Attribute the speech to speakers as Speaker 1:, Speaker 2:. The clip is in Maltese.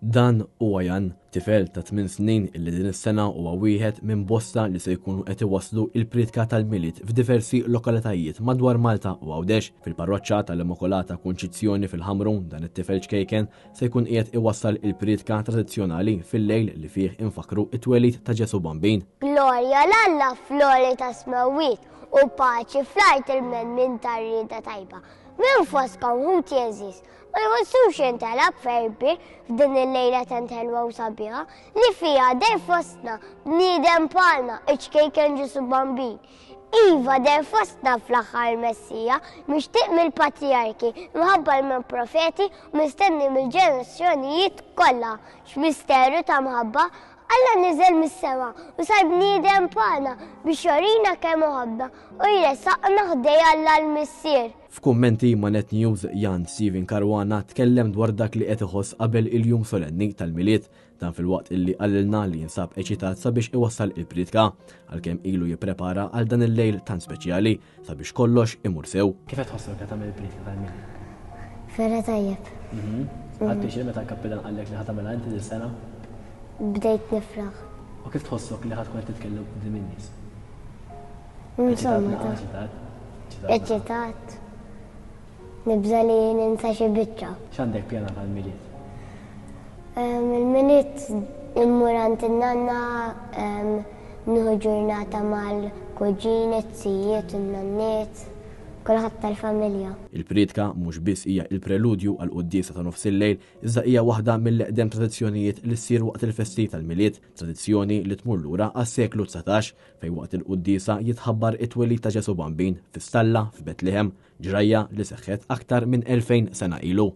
Speaker 1: Dan huwa Jan, tifel ta' 8 snin illi din is-sena huwa wieħed minn bosta li se jkunu qed iwasslu il-Pritka tal-Milied f'diversi lokalitajiet madwar Malta u Għawdex. Fil-parroċċa tal-Immakolata Kunċizzjoni fil-Ħamrun dan it-tifel ċkejken se jkun qiegħed iwassal il-Pritka tradizzjonali fil-lejl li fih infakru it-twelid ta' Ġesu Bambin.
Speaker 2: Glorja l-Alla flori ta' smawit u paċi flajt il-men minn tarrida tajba. Min foskom hut jeżis, ma jwassux jintelab fejbir f'din il-lejla tant ħelwa u sabiħa li fija dej fostna bniedem palna iċkejken Ġesu Bambin. Iva dej fostna fl-aħħar Messija mixtieq mill-patriarki, mħabba mill-profeti u mistenni mill-ġenerazzjonijiet kollha. X'misteru ta' mħabba Alla niżel mis-sema u sar bniedem palna biex jorina kemm ħabba u jresaqna ħdej Alla l-missier.
Speaker 1: F'kummenti ma' Net News, Jan Steven Karwana tkellem dwar dak li qed iħoss qabel il-jum solenni tal-Milied, dan fil-waqt illi qallilna li jinsab eċitat sabiex iwassal il-Pritka għalkemm ilu jipprepara għal dan il-lejl tant speċjali sabiex kollox imur sew.
Speaker 3: Kif qed tħossok qed tagħmel il-Pritka tal-Milied?
Speaker 2: Ferra tajjeb.
Speaker 3: Ħadd biex meta kappitan qallek li ħadd tagħmilha inti dis-sena?
Speaker 2: Bdejt nifraħ.
Speaker 3: U kif tħossok li ħadd tkun qed titkellem quddiem in-nies?
Speaker 2: Insomma, eċitat. Nibża li ninsa xi biċċa.
Speaker 3: X'għandek pjana tal-Milied?
Speaker 2: Il-Milied immurant in-nanna nieħu ġurnata mal-kuġini, t-sijiet, in-nanniet, kulħadd tal-familja.
Speaker 1: Il-Pritka mhux biss hija il-preludju għal qudiesa ta' nofs il-lejl, iżda hija waħda mill-eqdem tradizzjonijiet li ssir waqt il-festi tal-Milied, tradizzjoni li tmur lura għas-seklu 19 fejn waqt il-qudiesa jitħabbar it-twelid ta' Ġesu Bambin fi Stalla f'Betlehem, ġrajja li seħħet aktar minn 2000 sena ilu.